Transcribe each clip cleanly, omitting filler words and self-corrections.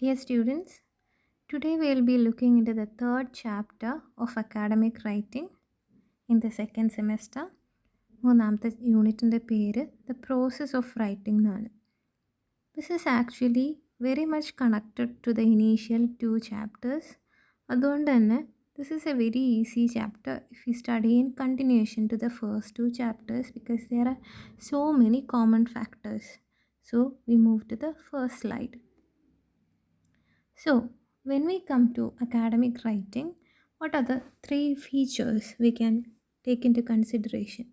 Dear students, today we will be looking into the third chapter of academic writing in the second semester. മൂന്നാമത്തെ യൂണിറ്റിൻ്റെ പേര് the process of writing എന്നാണ്. This is actually very much connected to the initial 2 chapters. അതുകൊണ്ട് തന്നെ this is a very easy chapter if you study in continuation to the first 2 chapters because there are so many common factors. So we move to the first slide. So, when we come to academic writing, what are the 3 features we can take into consideration?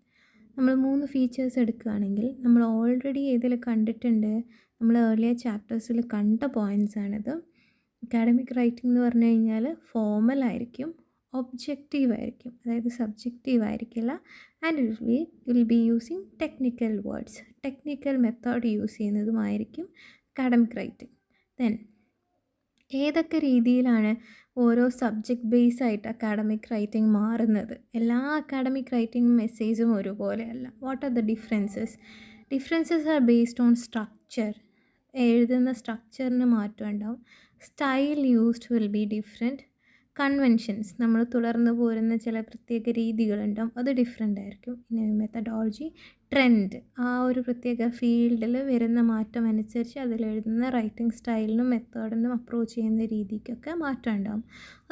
നമ്മൾ 3 features എടുക്കുകയാണെങ്കിൽ നമ്മൾ already ഇതിൽ കണ്ടിട്ടുണ്ട്, നമ്മൾ earlier ചാപ്റ്റേഴ്സിൽ കണ്ട points ആണിത്. Academic writing എന്ന് പറഞ്ഞു കഴിഞ്ഞാൽ ഫോമൽ ആയിരിക്കും, ഒബ്ജക്റ്റീവ് ആയിരിക്കും, അതായത് സബ്ജക്റ്റീവ് ആയിരിക്കില്ല. And will be using technical words, technical method use ചെയ്യുന്നതുമായിരിക്കും അക്കാഡമിക് റൈറ്റിംഗ്. ദെൻ ഏതൊക്കെ രീതിയിലാണ് ഓരോ സബ്ജക്റ്റ് ബേസ് ആയിട്ട് അക്കാഡമിക് റൈറ്റിംഗ് മാറുന്നത്? എല്ലാ അക്കാഡമിക് റൈറ്റിംഗ് മെസ്സേജും ഒരുപോലെയല്ല. What are the differences? Differences are based on structure. എഴുതുന്ന സ്ട്രക്ചറിന് മാറ്റം ഉണ്ടാവും. Style used will be different. Conventions, നമ്മൾ തുടർന്ന് പോരുന്ന ചില പ്രത്യേക രീതികളുണ്ടാവും, അത് ഡിഫറെൻ്റ് ആയിരിക്കും. പിന്നെ മെത്തഡോളജി, ട്രെൻഡ്, ആ ഒരു പ്രത്യേക ഫീൽഡിൽ വരുന്ന മാറ്റം അനുസരിച്ച് അതിലെഴുതുന്ന റൈറ്റിംഗ് സ്റ്റൈലിനും മെത്തേഡിനും അപ്രോച്ച് ചെയ്യുന്ന രീതിക്കൊക്കെ മാറ്റം ഉണ്ടാവും.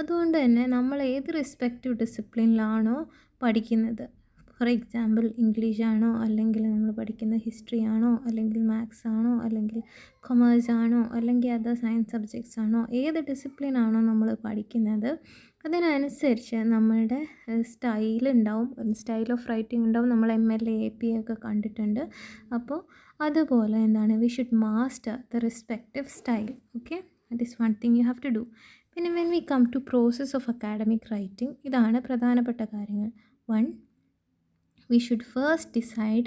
അതുകൊണ്ട് തന്നെ നമ്മൾ ഏത് റെസ്പെക്റ്റീവ് ഡിസിപ്ലിനിലാണോ പഠിക്കുന്നത്, ഫോർ എക്സാമ്പിൾ ഇംഗ്ലീഷ് ആണോ, അല്ലെങ്കിൽ നമ്മൾ പഠിക്കുന്ന ഹിസ്റ്ററി ആണോ, അല്ലെങ്കിൽ മാത്സ് ആണോ, അല്ലെങ്കിൽ കൊമേഴ്സ് ആണോ, അല്ലെങ്കിൽ അതർ സയൻസ് സബ്ജക്ട്സ് ആണോ, ഏത് ഡിസിപ്ലിനാണോ നമ്മൾ പഠിക്കുന്നത് അതിനനുസരിച്ച് നമ്മളുടെ സ്റ്റൈലുണ്ടാവും, സ്റ്റൈൽ ഓഫ് റൈറ്റിംഗ് ഉണ്ടാവും. നമ്മൾ MLA AP ഒക്കെ കണ്ടിട്ടുണ്ട്. അപ്പോൾ അതുപോലെ എന്താണ്, we should master the respective style. Okay, that is one thing you have to do. പിന്നെ when we come to process of academic writing, ഇതാണ് പ്രധാനപ്പെട്ട കാര്യങ്ങൾ. 1, we should first decide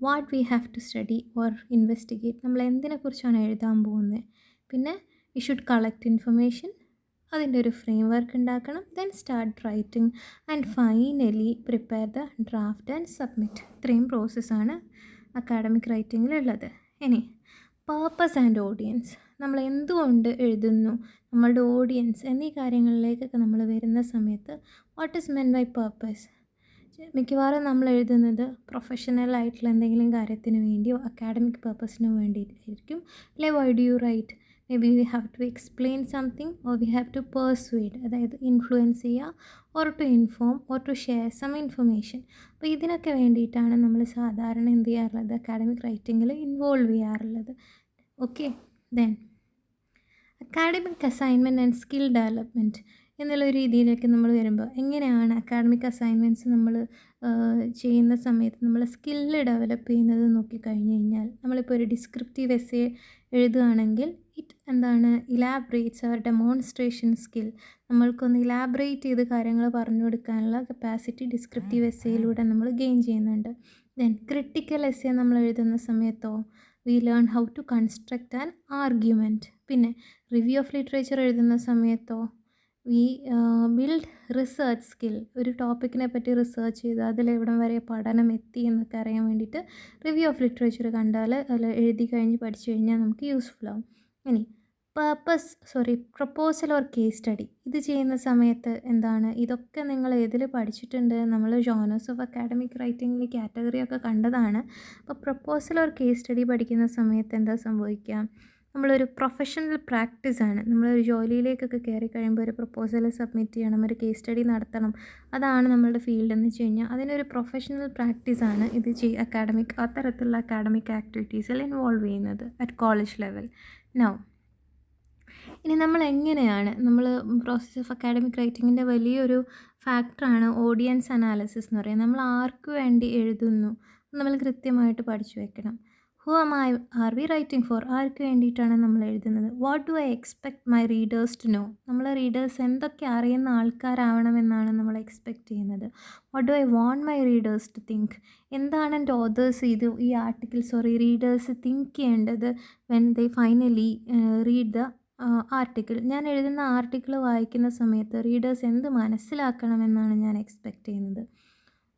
what we have to study or investigate. നമ്മൾ എന്തിനെക്കുറിച്ചാണ് എഴുതാൻ പോകുന്നത്. പിന്നെ we should collect information, അതിൻ്റെ ഒരു ഫ്രെയിം വർക്ക് ഉണ്ടാക്കണം. Then start writing and finally prepare the draft and submit. ഇത്രയും പ്രോസസ്സാണ് അക്കാഡമിക് റൈറ്റിങ്ങിലുള്ളത്. ഇനി പർപ്പസ് ആൻഡ് ഓഡിയൻസ്, നമ്മൾ എന്തുകൊണ്ട് എഴുതുന്നു, നമ്മളുടെ ഓഡിയൻസ് എന്നീ കാര്യങ്ങളിലേക്കൊക്കെ നമ്മൾ വരുന്ന സമയത്ത് what is meant by purpose? മിക്കവാറും നമ്മൾ എഴുതുന്നത് പ്രൊഫഷണൽ ആയിട്ടുള്ള എന്തെങ്കിലും കാര്യത്തിന് വേണ്ടിയോ അക്കാഡമിക് പർപ്പസിനോ വേണ്ടിയിട്ടായിരിക്കും. അല്ലെ, why do you write? Maybe we have to explain something or we have to persuade, അതായത് ഇൻഫ്ലുവൻസ് ചെയ്യുക, or to inform or to share some information. അപ്പോൾ ഇതിനൊക്കെ വേണ്ടിയിട്ടാണ് നമ്മൾ സാധാരണ എന്ത് ചെയ്യാറുള്ളത്, അക്കാഡമിക് റൈറ്റിങ്ങിൽ ഇൻവോൾവ് ചെയ്യാറുള്ളത്. Okay, then academic assignment and skill development എന്നുള്ള രീതിയിലേക്ക് നമ്മൾ വരുമ്പോൾ എങ്ങനെയാണ് അക്കാഡമിക് അസൈൻമെൻറ്റ്സ് നമ്മൾ ചെയ്യുന്ന സമയത്ത് നമ്മൾ സ്കില്ല് ഡെവലപ്പ് ചെയ്യുന്നത് നോക്കിക്കഴിഞ്ഞ് കഴിഞ്ഞാൽ, നമ്മളിപ്പോൾ ഒരു ഡിസ്ക്രിപ്റ്റീവ് എസ്സേ എഴുതുകയാണെങ്കിൽ എന്താണ്, ഇലാബറേറ്റ്സ് അവർ ഡെമോൺസ്ട്രേഷൻ സ്കിൽ. നമ്മൾക്കൊന്ന് ഇലാബറേറ്റ് ചെയ്ത് കാര്യങ്ങൾ പറഞ്ഞു കൊടുക്കാനുള്ള കപ്പാസിറ്റി ഡിസ്ക്രിപ്റ്റീവ് എസ്സേയിലൂടെ നമ്മൾ ഗെയിൻ ചെയ്യുന്നുണ്ട്. ദെൻ ക്രിട്ടിക്കൽ എസ്സേ നമ്മൾ എഴുതുന്ന സമയത്തോ we learn how to construct an argument. പിന്നെ റിവ്യൂ ഓഫ് ലിറ്ററേച്ചർ എഴുതുന്ന സമയത്തോ വി ബിൽഡ് റിസർച്ച് സ്കിൽ. ഒരു ടോപ്പിക്കിനെ പറ്റി റിസർച്ച് ചെയ്ത് അതിലെവിടം വരെ പഠനം എത്തി എന്നൊക്കെ അറിയാൻ വേണ്ടിയിട്ട് റിവ്യൂ ഓഫ് ലിറ്ററേച്ചർ കണ്ടാൽ അതിൽ എഴുതി കഴിഞ്ഞ് പഠിച്ചു കഴിഞ്ഞാൽ നമുക്ക് യൂസ്ഫുൾ ആവും. ഇനി പ്രപ്പോസൽ ഓർ കേസ് സ്റ്റഡി, ഇത് ചെയ്യുന്ന സമയത്ത് എന്താണ്, ഇതൊക്കെ നിങ്ങൾ ഏതിൽ പഠിച്ചിട്ടുണ്ട്, നമ്മൾ ജോണേഴ്സ് ഓഫ് അക്കാഡമിക് റൈറ്റിംഗിൽ കാറ്റഗറിയൊക്കെ കണ്ടതാണ്. അപ്പോൾ പ്രപ്പോസൽ ഓർ കേസ് സ്റ്റഡി പഠിക്കുന്ന സമയത്ത് എന്താ സംഭവിക്കുക, നമ്മളൊരു പ്രൊഫഷണൽ പ്രാക്ടീസാണ്. നമ്മളൊരു ജോലിയിലേക്കൊക്കെ കയറി കഴിയുമ്പോൾ ഒരു പ്രപ്പോസൽ സബ്മിറ്റ് ചെയ്യണം, ഒരു കേസ് സ്റ്റഡി നടത്തണം, അതാണ് നമ്മളുടെ ഫീൽഡ് എന്ന് വെച്ച് കഴിഞ്ഞാൽ അതിനൊരു പ്രൊഫഷണൽ പ്രാക്ടീസാണ് ഇത് അത്തരത്തിലുള്ള അക്കാഡമിക് ആക്ടിവിറ്റീസിൽ ഇൻവോൾവ് ചെയ്യുന്നത് അറ്റ് കോളേജ് ലെവൽ. നൗ ഇനി നമ്മൾ എങ്ങനെയാണ് പ്രോസസ് ഓഫ് അക്കാഡമിക് റൈറ്റിങ്ങിൻ്റെ വലിയൊരു ഫാക്ടറാണ് ഓഡിയൻസ് അനാലിസിസ് എന്ന് പറയുന്നത്. നമ്മൾ ആർക്ക് വേണ്ടി എഴുതുന്നു നമ്മൾ കൃത്യമായിട്ട് പഠിച്ചു വെക്കണം. Who are we writing for, ആർക്ക് വേണ്ടിയിട്ടാണ് നമ്മൾ എഴുതുന്നത്. What do I expect my readers to know, നമ്മളെ റീഡേഴ്സ് എന്തൊക്കെ അറിയുന്ന ആൾക്കാരാവണമെന്നാണ് നമ്മൾ എക്സ്പെക്റ്റ് ചെയ്യുന്നത്. What do I want my readers to think, എന്താണ് എൻ്റെ ഓതേഴ്സ് ഈ റീഡേഴ്സ് തിങ്ക് ചെയ്യേണ്ടത് when they finally read the article. ഞാൻ എഴുതുന്ന ആർട്ടിക്കിൾ വായിക്കുന്ന സമയത്ത് റീഡേഴ്സ് എന്ത് മനസ്സിലാക്കണമെന്നാണ് ഞാൻ എക്സ്പെക്റ്റ് ചെയ്യുന്നത്.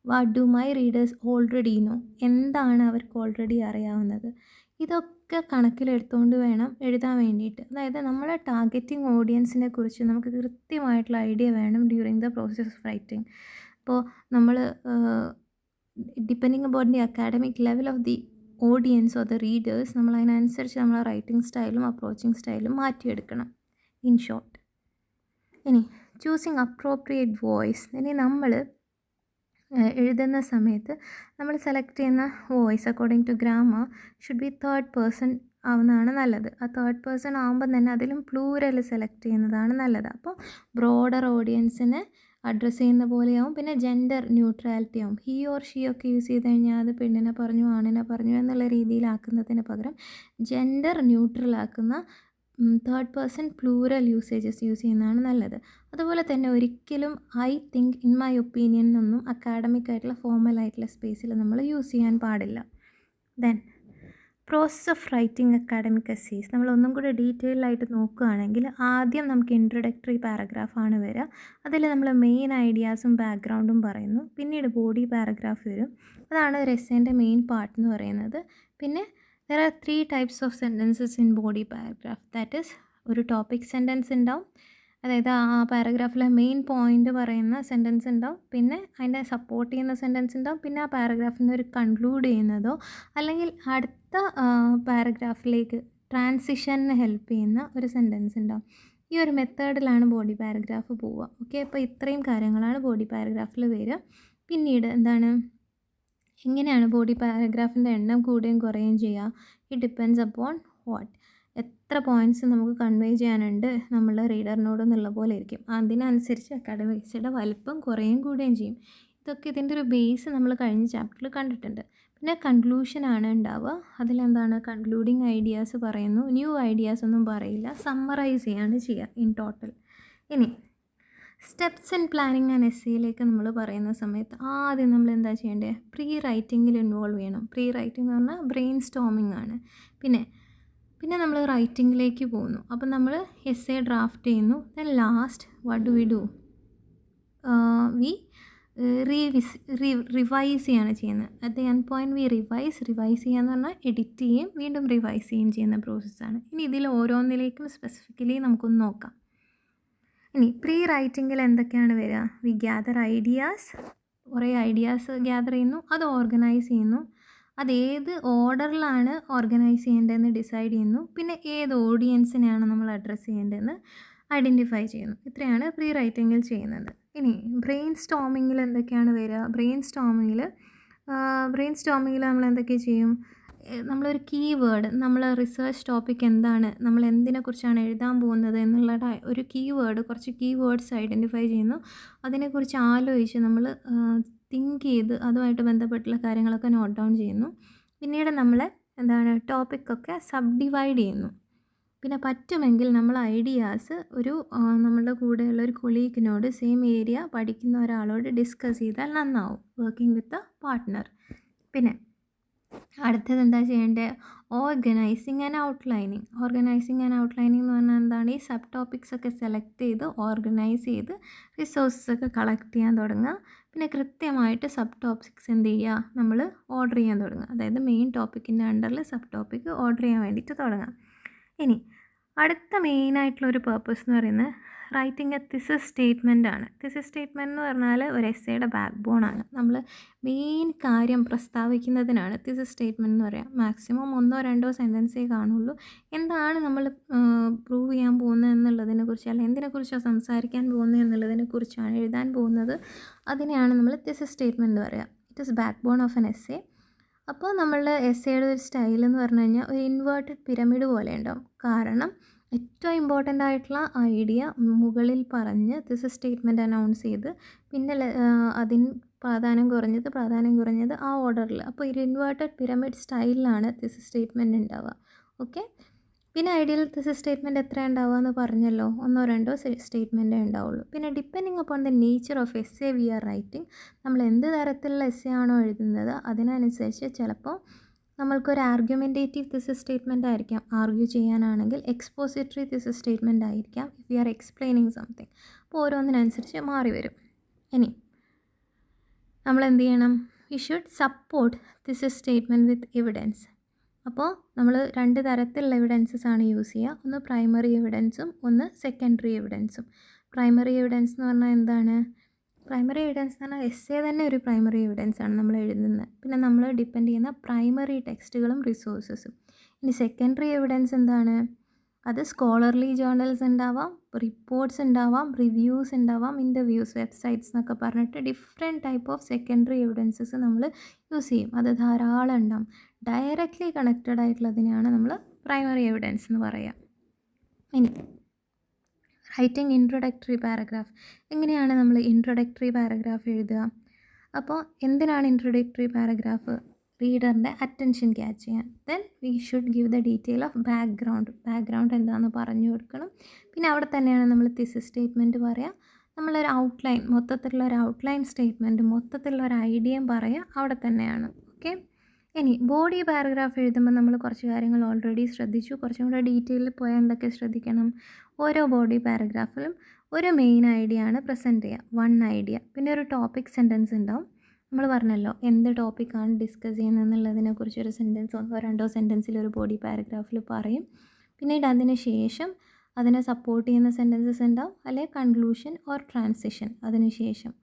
What do my readers already know, എന്താണ് അവർക്ക് ഓൾറെഡി അറിയാവുന്നത്. ഇതൊക്കെ കണക്കിലെടുത്തുകൊണ്ട് വേണം എഴുതാൻ വേണ്ടിയിട്ട്. അതായത് നമ്മളെ ടാർഗറ്റിംഗ് ഓഡിയൻസിനെ കുറിച്ച് നമുക്ക് കൃത്യമായിട്ടുള്ള ഐഡിയ വേണം during the process of writing. അപ്പോൾ നമ്മൾ depending about the academic level of the audience or the readers നമ്മൾ അതിനനുസരിച്ച് നമ്മളെ റൈറ്റിംഗ് സ്റ്റൈലും അപ്രോച്ചിങ് സ്റ്റൈലും മാറ്റിയെടുക്കണം ഇൻ ഷോർട്ട്. ഇനി ചൂസിങ് അപ്രോപ്രിയേറ്റ് വോയിസ്. ഇനി നമ്മൾ എഴുതുന്ന സമയത്ത് നമ്മൾ സെലക്ട് ചെയ്യുന്ന voice according to grammar should be third person ആവുന്നതാണ് നല്ലത്. ആ തേർഡ് പേഴ്സൺ ആകുമ്പം തന്നെ അതിലും പ്ലൂരൽ സെലക്ട് ചെയ്യുന്നതാണ് നല്ലത്. അപ്പോൾ ബ്രോഡർ ഓഡിയൻസിനെ അഡ്രസ്സ് ചെയ്യുന്ന പോലെയാവും. പിന്നെ ജെൻഡർ ന്യൂട്രാലിറ്റി ആവും. ഹി ഓർ ഷീ ഒക്കെ യൂസ് ചെയ്ത് കഴിഞ്ഞാൽ അത് പെണ്ണിനെ പറഞ്ഞു ആണിനെ പറഞ്ഞു എന്നുള്ള രീതിയിലാക്കുന്നതിന് പകരം ജെൻഡർ ന്യൂട്രൽ ആക്കുന്ന third person plural usages use ചെയ്യുന്നതാണ് നല്ലത്. അതുപോലെ തന്നെ ഒരിക്കലും I think, in my opinion എന്നൊന്നും അക്കാഡമിക് ആയിട്ടുള്ള ഫോർമൽ ആയിട്ടുള്ള സ്പേസിൽ നമ്മൾ യൂസ് ചെയ്യാൻ പാടില്ല. Then process of writing academic essays നമ്മൾ ഒന്നും കൂടി ഡീറ്റെയിൽ ആയിട്ട് നോക്കുകയാണെങ്കിൽ ആദ്യം നമുക്ക് ഇൻട്രൊഡക്ടറി പാരഗ്രാഫാണ് വരിക. അതിൽ നമ്മൾ മെയിൻ ഐഡിയാസും ബാക്ക്ഗ്രൗണ്ടും പറയുന്നു. പിന്നീട് ബോഡി പാരഗ്രാഫ് വരും. അതാണ് ഒരു എസ്സേൻ്റെ മെയിൻ പാർട്ട് എന്ന് പറയുന്നത്. പിന്നെ there are 3 types of sentences in body paragraph. that is ഒരു ടോപ്പിക് സെൻറ്റൻസ് ഉണ്ടാവും, അതായത് ആ പാരഗ്രാഫിലെ മെയിൻ പോയിൻ്റ് പറയുന്ന സെൻറ്റൻസ് ഉണ്ടാവും. പിന്നെ അതിൻ്റെ സപ്പോർട്ട് ചെയ്യുന്ന സെൻറ്റൻസ് ഉണ്ടാവും. പിന്നെ ആ പാരഗ്രാഫിനെ ഒരു കൺക്ലൂഡ് ചെയ്യുന്നതോ അല്ലെങ്കിൽ അടുത്ത പാരഗ്രാഫിലേക്ക് ട്രാൻസിഷന് ഹെൽപ്പ് ചെയ്യുന്ന ഒരു സെൻറ്റൻസ് ഉണ്ടാവും. ഈ ഒരു മെത്തേഡിലാണ് ബോഡി പാരഗ്രാഫ് പോവുക. ഓക്കെ, അപ്പോൾ ഇത്രയും കാര്യങ്ങളാണ് ബോഡി പാരഗ്രാഫിൽ വരിക. പിന്നീട് എന്താണ്, എങ്ങനെയാണ് ബോഡി പാരഗ്രാഫിൻ്റെ എണ്ണം കൂടുകയും കുറയുകയും ചെയ്യുക? ഇറ്റ് ഡിപ്പെൻഡ്സ് അപ്പോൺ വാട്ട്, എത്ര പോയിൻറ്റ്സ് നമുക്ക് കൺവേ ചെയ്യാനുണ്ട് നമ്മളുടെ റീഡറിനോട് എന്നുള്ള പോലെ ഇരിക്കും. അതിനനുസരിച്ച് അക്കാഡമിക്സിൻ്റെ വലിപ്പം കുറയുകയും കൂടുകയും ചെയ്യും. ഇതൊക്കെ ഇതിൻ്റെ ഒരു ബേസ് നമ്മൾ കഴിഞ്ഞ ചാപ്റ്ററിൽ കണ്ടിട്ടുണ്ട്. പിന്നെ കൺക്ലൂഷനാണ് ഉണ്ടാവുക. അതിലെന്താണ്, കൺക്ലൂഡിങ് ഐഡിയാസ് പറയുന്നു, ന്യൂ ഐഡിയാസ് ഒന്നും പറയില്ല, സമ്മറൈസ് ചെയ്യാണ് ചെയ്യുക ഇൻ ടോട്ടൽ. ഇനി സ്റ്റെപ്സ് ഇൻ പ്ലാനിങ് ആൻഡ് എസ്സേയിലേക്ക് നമ്മൾ പറയുന്ന സമയത്ത് ആദ്യം നമ്മൾ എന്താ ചെയ്യേണ്ടത്, പ്രീ റൈറ്റിങ്ങിൽ ഇൻവോൾവ് ചെയ്യണം. പ്രീ റൈറ്റിംഗ് എന്ന് പറഞ്ഞാൽ ബ്രെയിൻ സ്റ്റോമിംഗ് ആണ്. പിന്നെ നമ്മൾ റൈറ്റിങ്ങിലേക്ക് പോകുന്നു. അപ്പം നമ്മൾ എസ്സേ ഡ്രാഫ്റ്റ് ചെയ്യുന്നു. Then last what do we do, we revise ചെയ്യാണ് ചെയ്യുന്നത്. At the end point we revise ചെയ്യുക എന്ന് പറഞ്ഞാൽ എഡിറ്റ് ചെയ്യും, വീണ്ടും റിവൈസ് ചെയ്യുകയും ചെയ്യുന്ന പ്രോസസ്സാണ്. ഇനി ഇതിൽ ഓരോന്നിലേക്കും സ്പെസിഫിക്കലി നമുക്കൊന്ന് നോക്കാം. ഇനി പ്രീ റൈറ്റിങ്ങിൽ എന്തൊക്കെയാണ് വരിക, വി ഗ്യാദർ ഐഡിയാസ്, കുറേ ഐഡിയാസ് ഗ്യാദർ ചെയ്യുന്നു, അത് ഓർഗനൈസ് ചെയ്യുന്നു, അതേത് ഓർഡറിലാണ് ഓർഗനൈസ് ചെയ്യേണ്ടതെന്ന് ഡിസൈഡ് ചെയ്യുന്നു, പിന്നെ ഏത് ഓഡിയൻസിനെയാണ് നമ്മൾ അഡ്രസ്സ് ചെയ്യേണ്ടതെന്ന് ഐഡൻറ്റിഫൈ ചെയ്യുന്നു. ഇത്രയാണ് പ്രീ റൈറ്റിങ്ങിൽ ചെയ്യുന്നത്. ഇനി ബ്രെയിൻ സ്റ്റോമിങ്ങിൽ എന്തൊക്കെയാണ് വരിക, ബ്രെയിൻ സ്റ്റോമിങ്ങിൽ നമ്മൾ എന്തൊക്കെ ചെയ്യും, നമ്മളൊരു കീവേഡ്, നമ്മൾ റിസർച്ച് ടോപ്പിക് എന്താണ്, നമ്മൾ എന്തിനെക്കുറിച്ചാണ് എഴുതാൻ പോകുന്നത് എന്നുള്ള ഒരു കീവേഡ്, കുറച്ച് കീവേഡ്സ് ഐഡൻറ്റിഫൈ ചെയ്യുന്നു. അതിനെക്കുറിച്ച് ആലോചിച്ച് നമ്മൾ തിങ്ക് ചെയ്ത് അതുമായിട്ട് ബന്ധപ്പെട്ടുള്ള കാര്യങ്ങളൊക്കെ നോട്ട് ഡൗൺ ചെയ്യുന്നു. പിന്നീട് നമ്മൾ ടോപ്പിക്കൊക്കെ സബ് ഡിവൈഡ് ചെയ്യുന്നു. പിന്നെ പറ്റുമെങ്കിൽ നമ്മൾ ഐഡിയാസ് ഒരു നമ്മളുടെ കൂടെയുള്ള ഒരു കൊളീഗിനോട്, സെയിം ഏരിയ പഠിക്കുന്ന ഒരാളോട് ഡിസ്കസ് ചെയ്താൽ നന്നാവും, വർക്കിംഗ് വിത്ത് എ പാർട്ട്ണർ. പിന്നെ അടുത്തത് എന്താ ചെയ്യേണ്ടത്, ഓർഗനൈസിങ് ആൻഡ് ഔട്ട്ലൈനിങ് എന്ന് പറഞ്ഞാൽ എന്താണ്, ഈ സബ് ടോപ്പിക്സ് ഒക്കെ സെലക്ട് ചെയ്ത് ഓർഗനൈസ് ചെയ്ത് റിസോഴ്സസ് ഒക്കെ കളക്ട് ചെയ്യാൻ തുടങ്ങുക. പിന്നെ കൃത്യമായിട്ട് സബ് ടോപ്പിക്സ് എന്ത് ചെയ്യുക, നമ്മൾ ഓർഡർ ചെയ്യാൻ തുടങ്ങുക. അതായത് മെയിൻ ടോപ്പിക്കിൻ്റെ അണ്ടറിൽ സബ് ടോപ്പിക്ക് ഓർഡർ ചെയ്യാൻ വേണ്ടിയിട്ട് തുടങ്ങാം. ഇനി അടുത്ത മെയിനായിട്ടുള്ളൊരു പേർപ്പസ് എന്ന് പറയുന്നത് റൈറ്റിംഗ് എ തിസിസ് സ്റ്റേറ്റ്മെൻ്റ് ആണ്. തിസിസ് സ്റ്റേറ്റ്മെൻറ്റ് എന്ന് പറഞ്ഞാൽ ഒരു എസ്സേയുടെ ബാക്ക് ബോണാണ്. നമ്മൾ മെയിൻ കാര്യം പ്രസ്താവിക്കുന്നതിനാണ് തിസിസ് സ്റ്റേറ്റ്മെൻറ്റ് എന്ന് പറയാം. മാക്സിമം 1-2 സെൻറ്റൻസേ കാണുള്ളൂ. എന്താണ് നമ്മൾ പ്രൂവ് ചെയ്യാൻ പോകുന്നത് എന്നുള്ളതിനെക്കുറിച്ച്, അല്ലെങ്കിൽ എന്തിനെക്കുറിച്ചാണ് സംസാരിക്കാൻ പോകുന്നത് എന്നുള്ളതിനെക്കുറിച്ചാണ് എഴുതാൻ പോകുന്നത്. അതിനെയാണ് നമ്മൾ തിസിസ് സ്റ്റേറ്റ്മെൻറ്റ് എന്ന് പറയുക. It is backbone of an essay. അപ്പോൾ നമ്മളുടെ എസ്സേയുടെ ഒരു സ്റ്റൈൽ എന്ന് പറഞ്ഞു കഴിഞ്ഞാൽ ഒരു ഇൻവേർട്ടഡ് പിരമിഡ് പോലെ ഉണ്ടാവും. കാരണം ഏറ്റവും ഇമ്പോർട്ടൻ്റ് ആയിട്ടുള്ള ഐഡിയ മുകളിൽ പറഞ്ഞ് തിസിസ് സ്റ്റേറ്റ്മെൻറ്റ് അനൗൺസ് ചെയ്ത് പിന്നെ അതിന് പ്രാധാന്യം കുറഞ്ഞത് ആ ഓർഡറിൽ. അപ്പോൾ ഒരു ഇൻവേർട്ടഡ് പിരമിഡ് സ്റ്റൈലിലാണ് തിസിസ് സ്റ്റേറ്റ്മെൻറ്റ് ഉണ്ടാവുക. ഓക്കെ, പിന്നെ ഐഡിയൽ തിസിസ് സ്റ്റേറ്റ്മെൻറ്റ് എത്ര ഉണ്ടാവുക എന്ന് പറഞ്ഞല്ലോ, 1-2 സ്റ്റേറ്റ്മെൻറ്റേ ഉണ്ടാവുള്ളൂ. പിന്നെ depending upon the nature of essay we are writing, നമ്മൾ എന്ത് തരത്തിലുള്ള എസ്സേ ആണോ എഴുതുന്നത് അതിനനുസരിച്ച് ചിലപ്പോൾ നമ്മൾക്കൊരു ആർഗ്യുമെൻറ്റേറ്റീവ് തിസിസ് സ്റ്റേറ്റ്മെൻ്റ് ആയിരിക്കാം, ആർഗ്യൂ ചെയ്യാനാണെങ്കിൽ എക്സ്പോസിറ്ററി തിസിസ് സ്റ്റേറ്റ്മെൻ്റ് ആയിരിക്കാം, if we are explaining something. അപ്പോൾ ഓരോന്നിനനുസരിച്ച് മാറി വരും. ഇനി നമ്മൾ എന്ത് ചെയ്യണം, we should support thesis statement with evidence. അപ്പോൾ നമ്മൾ 2 തരത്തിലുള്ള എവിഡൻസസ് ആണ് യൂസ് ചെയ്യുക. ഒന്ന് പ്രൈമറി എവിഡൻസും ഒന്ന് സെക്കൻഡറി എവിഡൻസും. പ്രൈമറി എവിഡൻസ് എന്ന് പറഞ്ഞാൽ എന്താണ്? പ്രൈമറി എവിഡൻസ് എന്ന് പറഞ്ഞാൽ എസ്സേ തന്നെ ഒരു പ്രൈമറി എവിഡൻസ് ആണ് നമ്മൾ എഴുതുന്നത്. പിന്നെ നമ്മൾ ഡിപ്പെൻഡ് ചെയ്യുന്ന പ്രൈമറി ടെക്സ്റ്റുകളും റിസോഴ്സസും. ഇനി സെക്കൻഡറി എവിഡൻസ് എന്താണ്? അത് സ്കോളർലി ജേർണൽസ് ഉണ്ടാവാം, റിപ്പോർട്ട്സ് ഉണ്ടാവാം, റിവ്യൂസ് ഉണ്ടാവാം, ഇൻ്റർവ്യൂസ്, വെബ്സൈറ്റ്സ് എന്നൊക്കെ പറഞ്ഞിട്ട് different type of secondary evidences നമ്മൾ യൂസ് ചെയ്യും. അത് ധാരാളം ഉണ്ടാവും. ഡയറക്റ്റ്ലി കണക്റ്റഡ് ആയിട്ടുള്ളതിനെയാണ് നമ്മൾ പ്രൈമറി എവിഡൻസ് എന്ന് പറയുക. ഇനി റൈറ്റിംഗ് ഇൻട്രൊഡക്ടറി പാരഗ്രാഫ്. എങ്ങനെയാണ് നമ്മൾ ഇൻട്രൊഡക്ടറി പാരഗ്രാഫ് എഴുതുക? അപ്പോൾ എന്തിനാണ് ഇൻട്രൊഡക്ടറി പാരഗ്രാഫ്? റീഡറിൻ്റെ അറ്റൻഷൻ ക്യാച്ച് ചെയ്യാൻ. Then we should give the detail of background എന്താണെന്ന് പറഞ്ഞു കൊടുക്കണം. പിന്നെ അവിടെ തന്നെയാണ് നമ്മൾ തിസിസ് സ്റ്റേറ്റ്മെൻറ്റ് പറയുക. നമ്മളൊരു ഔട്ട്ലൈൻ, മൊത്തത്തിലുള്ള ഒരു ഔട്ട്ലൈൻ സ്റ്റേറ്റ്മെൻറ്റ്, മൊത്തത്തിലുള്ള ഒരു ഐഡിയയും പറയുക അവിടെ തന്നെയാണ്. ഓക്കെ. ഇനി ബോഡി പാരഗ്രാഫ് എഴുതുമ്പോൾ നമ്മൾ കുറച്ച് കാര്യങ്ങൾ ഓൾറെഡി ശ്രദ്ധിച്ചു. കുറച്ചും കൂടെ ഡീറ്റെയിലിൽ പോയാൽ എന്തൊക്കെ ശ്രദ്ധിക്കണം? ഓരോ ബോഡി പാരഗ്രാഫിലും ഒരു മെയിൻ ഐഡിയ ആണ് പ്രസൻറ്റ് ചെയ്യുക, വൺ ഐഡിയ. പിന്നെ ഒരു ടോപ്പിക് സെൻറ്റൻസ് ഉണ്ടാവും. നമ്മൾ പറഞ്ഞല്ലോ എന്ത് ടോപ്പിക്കാണ് ഡിസ്കസ് ചെയ്യുന്നത് എന്നുള്ളതിനെക്കുറിച്ച് ഒരു സെൻറ്റൻസ്, 1-2 സെൻറ്റൻസിൽ ഒരു ബോഡി പാരഗ്രാഫിൽ പറയും. പിന്നീട് അതിന് ശേഷം അതിനെ സപ്പോർട്ട് ചെയ്യുന്ന സെൻറ്റൻസസ് ഉണ്ടാവും, അല്ലെങ്കിൽ കൺക്ലൂഷൻ ഓർ ട്രാൻസിഷൻ അതിന് ശേഷം.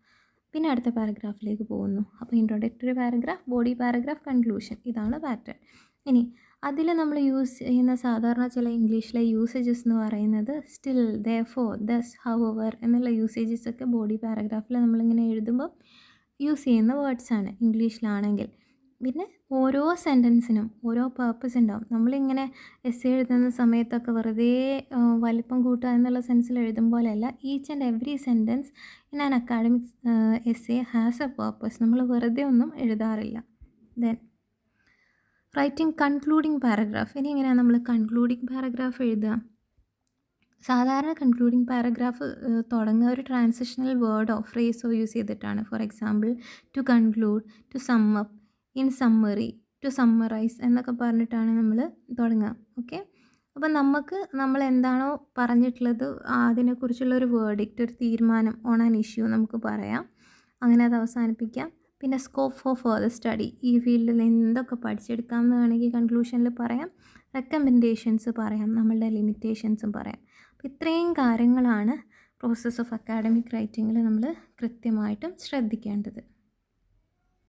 പിന്നെ അടുത്ത പാരഗ്രാഫിലേക്ക് പോകുന്നു. അപ്പോൾ introductory paragraph, body paragraph, conclusion, ഇതാണ് പാറ്റേൺ. ഇനി അതിൽ നമ്മൾ യൂസ് ചെയ്യുന്ന സാധാരണ ചില ഇംഗ്ലീഷിലെ യൂസേജസ് എന്ന് പറയുന്നത് സ്റ്റിൽ, ദെയർഫോർ, ദസ്, ഹൗഎവർ എന്നുള്ള യൂസേജസ് ഒക്കെ ബോഡി പാരഗ്രാഫിൽ നമ്മളിങ്ങനെ എഴുതുമ്പോൾ യൂസ് ചെയ്യുന്ന വേർഡ്സാണ് ഇംഗ്ലീഷിലാണെങ്കിൽ. പിന്നെ ഓരോ സെൻറ്റൻസിനും ഓരോ പർപ്പസ് ഉണ്ടാവും. നമ്മളിങ്ങനെ എസ്സേ എഴുതുന്ന സമയത്തൊക്കെ വെറുതെ വലിപ്പം കൂട്ടുക എന്നുള്ള സെൻസിൽ എഴുതും പോലെയല്ല. Each and every sentence in an academic essay has a purpose. നമ്മൾ വെറുതെ ഒന്നും എഴുതാറില്ല. Then writing concluding paragraph. ഇനി എങ്ങനെയാണ് നമ്മൾ കൺക്ലൂഡിങ് പാരഗ്രാഫ് എഴുതുക? സാധാരണ കൺക്ലൂഡിങ് പാരഗ്രാഫ് തുടങ്ങുക ഒരു ട്രാൻസിഷണൽ വേർഡോ ഫ്രേസോ യൂസ് ചെയ്തിട്ടാണ്. For example, to conclude, to sum up, in summary, to summarise എന്നൊക്കെ പറഞ്ഞിട്ടാണ് നമ്മൾ തുടങ്ങുക. ഓക്കെ. അപ്പം നമ്മൾ എന്താണോ പറഞ്ഞിട്ടുള്ളത് അതിനെക്കുറിച്ചുള്ള ഒരു വേർഡിക്റ്റ്, ഒരു തീരുമാനം ഓൺ ആൻ ഇഷ്യൂ നമുക്ക് പറയാം. അങ്ങനെ അത് അവസാനിപ്പിക്കാം. പിന്നെ സ്കോപ്പ് ഫോർ ഫർദർ സ്റ്റഡി, ഈ ഫീൽഡിൽ എന്തൊക്കെ പഠിച്ചെടുക്കാം എന്ന് വേണമെങ്കിൽ കൺക്ലൂഷനിൽ പറയാം. റെക്കമെൻഡേഷൻസ് പറയാം, നമ്മളുടെ ലിമിറ്റേഷൻസും പറയാം. അപ്പോൾ ഇത്രയും കാര്യങ്ങളാണ് പ്രോസസ്സ് ഓഫ് അക്കാഡമിക് റൈറ്റിങ്ങിൽ നമ്മൾ കൃത്യമായിട്ടും ശ്രദ്ധിക്കേണ്ടത്.